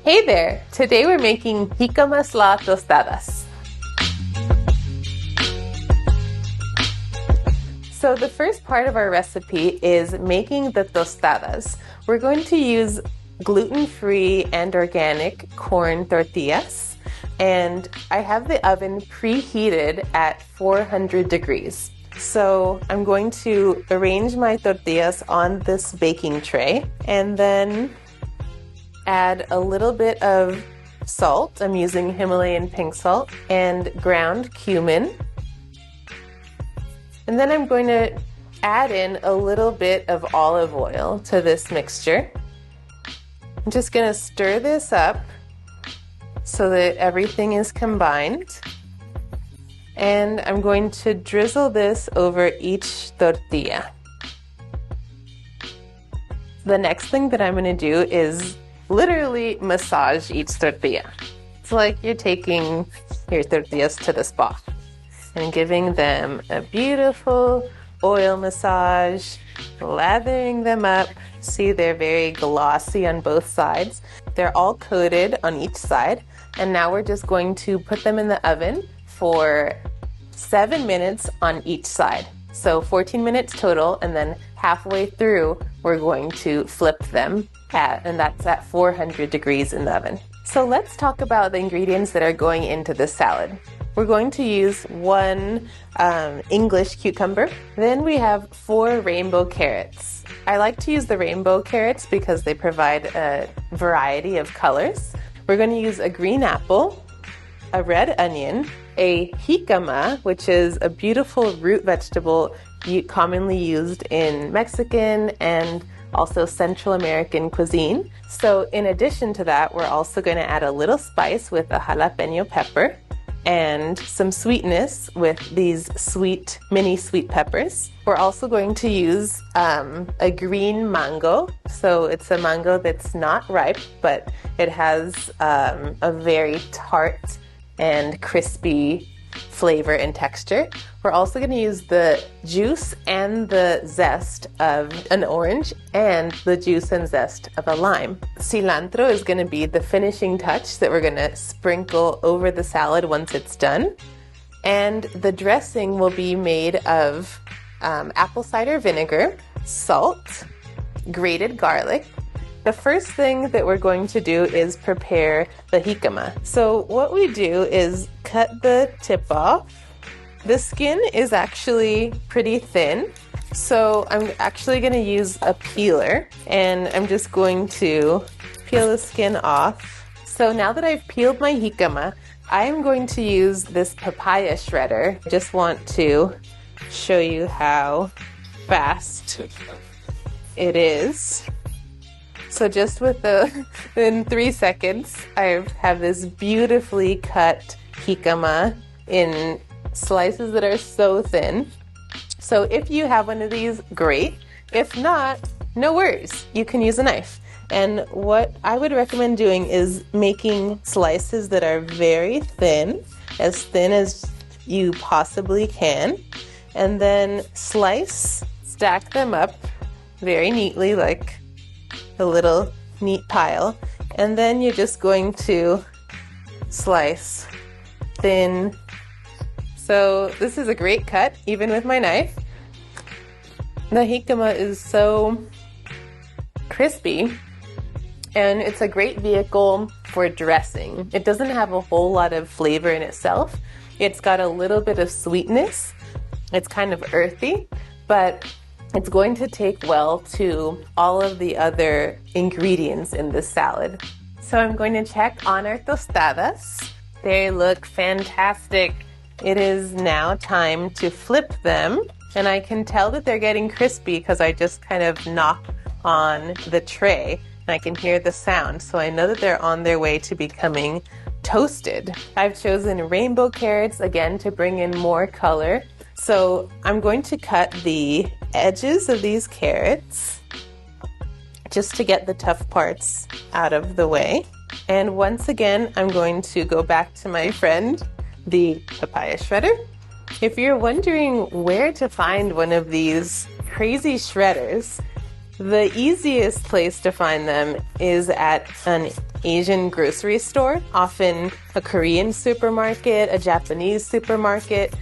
Hey there! Today we're making Jicama Slaw tostadas. So the first part of our recipe is making the tostadas. We're going to use gluten-free and organic corn tortillas, and I have the oven preheated at 400 degrees. So I'm going to arrange my tortillas on this baking tray and then add a little bit of salt. I'm using Himalayan pink salt and ground cumin. And then I'm going to add in a little bit of olive oil to this mixture. I'm just going to stir this up so that everything is combined. And I'm going to drizzle this over each tortilla. The next thing that I'm going to do is literally massage each tortilla. It's like you're taking your tortillas to the spa and giving them a beautiful oil massage, lathering them up. See, they're very glossy on both sides. They're all coated on each side. And now we're just going to put them in the oven for 7 minutes on each side. So 14 minutes total, and then halfway through, we're going to flip them and that's at 400 degrees in the oven. So let's talk about the ingredients that are going into this salad. We're going to use 1 English cucumber. Then we have 4 rainbow carrots. I like to use the rainbow carrots because they provide a variety of colors. We're going to use a green apple, a red onion, a jicama, which is a beautiful root vegetable commonly used in Mexican and also Central American cuisine. So in addition to that, we're also going to add a little spice with a jalapeno pepper and some sweetness with these mini sweet peppers. We're also going to use a green mango. So it's a mango that's not ripe, but it has a very tart and crispy flavor and texture. We're also going to use the juice and the zest of an orange and the juice and zest of a lime. Cilantro is going to be the finishing touch that we're going to sprinkle over the salad once it's done. And the dressing will be made of apple cider vinegar, salt, grated garlic. The first thing that we're going to do is prepare the jicama. So what we do is cut the tip off. The skin is actually pretty thin, so I'm actually going to use a peeler, and I'm just going to peel the skin off. So now that I've peeled my jicama, I am going to use this papaya shredder. I just want to show you how fast it is. So just in 3 seconds, I have this beautifully cut jicama in slices that are so thin. So if you have one of these, great. If not, no worries. You can use a knife. And what I would recommend doing is making slices that are very thin as you possibly can, and then stack them up very neatly like a little neat pile, and then you're just going to slice thin. So this is a great cut, even with my knife. The jicama is so crispy, and it's a great vehicle for dressing. It doesn't have a whole lot of flavor in itself. It's got a little bit of sweetness. It's kind of earthy, but it's going to take well to all of the other ingredients in this salad. So I'm going to check on our tostadas. They look fantastic. It is now time to flip them, and I can tell that they're getting crispy because I just kind of knock on the tray and I can hear the sound, so I know that they're on their way to becoming toasted. I've chosen rainbow carrots again to bring in more color. So I'm going to cut the edges of these carrots just to get the tough parts out of the way. And once again, I'm going to go back to my friend, the papaya shredder. If you're wondering where to find one of these crazy shredders, the easiest place to find them is at an Asian grocery store, often a Korean supermarket, a Japanese supermarket,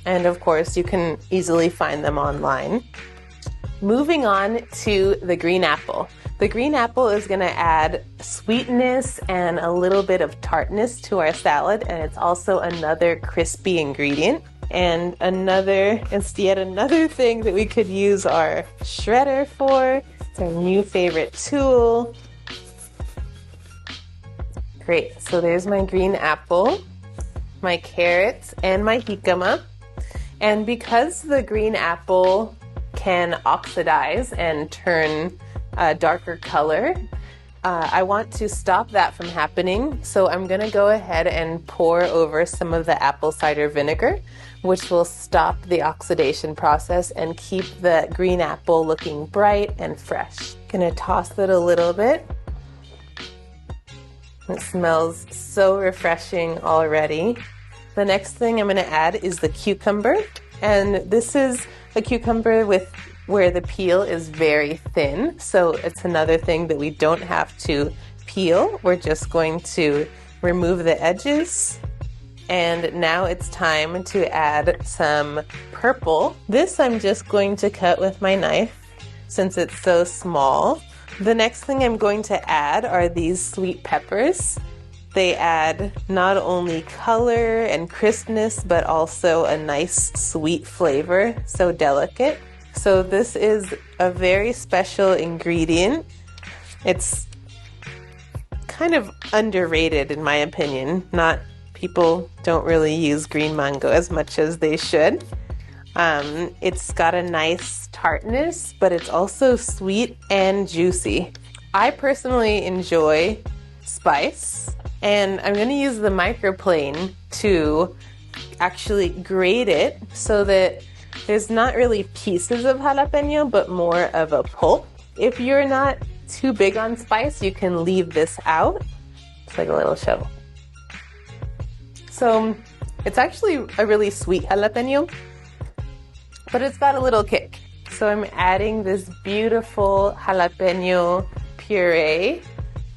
and of course you can easily find them online. Moving on to the green apple. The green apple is going to add sweetness and a little bit of tartness to our salad, and it's also another crispy ingredient. And it's yet another thing that we could use our shredder for. It's our new favorite tool. Great, so there's my green apple, my carrots, and my jicama. And because the green apple can oxidize and turn a darker color, I want to stop that from happening. So I'm gonna go ahead and pour over some of the apple cider vinegar, which will stop the oxidation process and keep the green apple looking bright and fresh. Gonna toss it a little bit. It smells so refreshing already. The next thing I'm gonna add is the cucumber. And this is a cucumber where the peel is very thin. So it's another thing that we don't have to peel. We're just going to remove the edges. And now it's time to add some purple. This I'm just going to cut with my knife since it's so small. The next thing I'm going to add are these sweet peppers. They add not only color and crispness, but also a nice sweet flavor, so delicate. So this is a very special ingredient. It's kind of underrated in my opinion. People don't really use green mango as much as they should. It's got a nice tartness, but it's also sweet and juicy. I personally enjoy spice, and I'm going to use the microplane to actually grate it so that there's not really pieces of jalapeno, but more of a pulp. If you're not too big on spice, you can leave this out. It's like a little shovel. So it's actually a really sweet jalapeno, but it's got a little kick. So I'm adding this beautiful jalapeno puree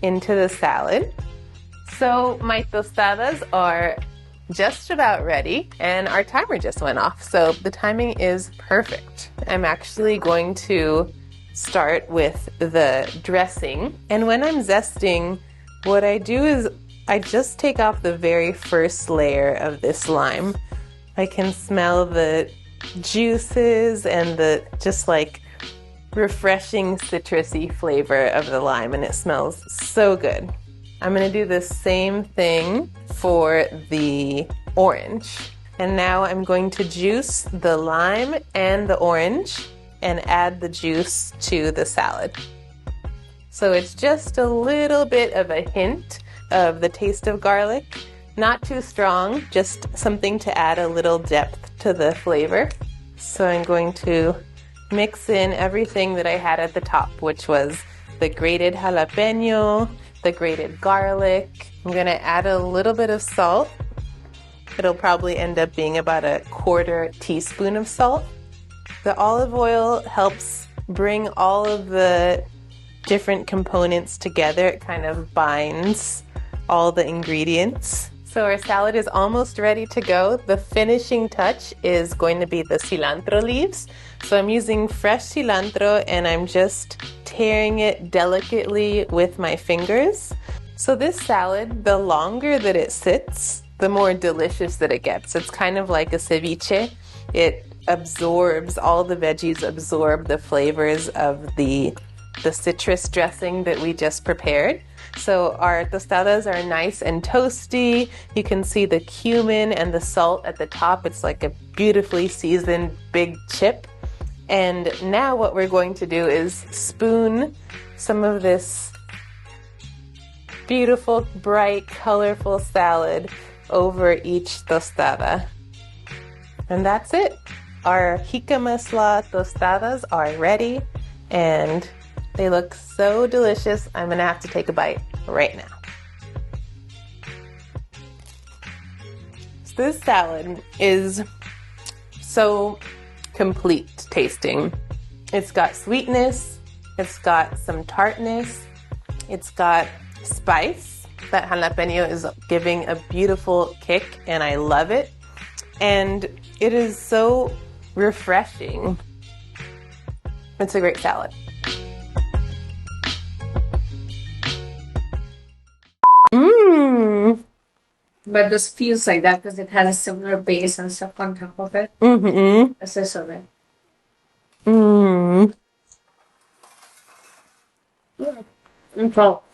into the salad. So my tostadas are just about ready, and our timer just went off, so the timing is perfect. I'm actually going to start with the dressing, and when I'm zesting, what I do is I just take off the very first layer of this lime. I can smell the juices and the just like refreshing citrusy flavor of the lime, and it smells so good. I'm gonna do the same thing for the orange. And now I'm going to juice the lime and the orange and add the juice to the salad. So it's just a little bit of a hint of the taste of garlic. Not too strong, just something to add a little depth to the flavor. So I'm going to mix in everything that I had at the top, which was the grated jalapeno, the grated garlic. I'm gonna add a little bit of salt. It'll probably end up being about a 1/4 teaspoon of salt. The olive oil helps bring all of the different components together. It kind of binds all the ingredients. So our salad is almost ready to go. The finishing touch is going to be the cilantro leaves. So I'm using fresh cilantro and I'm just tearing it delicately with my fingers. So this salad, the longer that it sits, the more delicious that it gets. It's kind of like a ceviche. It absorbs, all the veggies absorb the flavors of the citrus dressing that we just prepared. So our tostadas are nice and toasty. You can see the cumin and the salt at the top. It's like a beautifully seasoned big chip. And now what we're going to do is spoon some of this beautiful, bright, colorful salad over each tostada. And that's it. Our Jicama Slaw tostadas are ready and they look so delicious. I'm gonna have to take a bite right now. So this salad is so complete tasting. It's got sweetness, it's got some tartness, it's got spice. That jalapeno is giving a beautiful kick, and I love it. And it is so refreshing. It's a great salad. Mmm. But this feels like that because it has a similar base and stuff on top of it. Mm-hmm. This is so good. Mmm. Okay.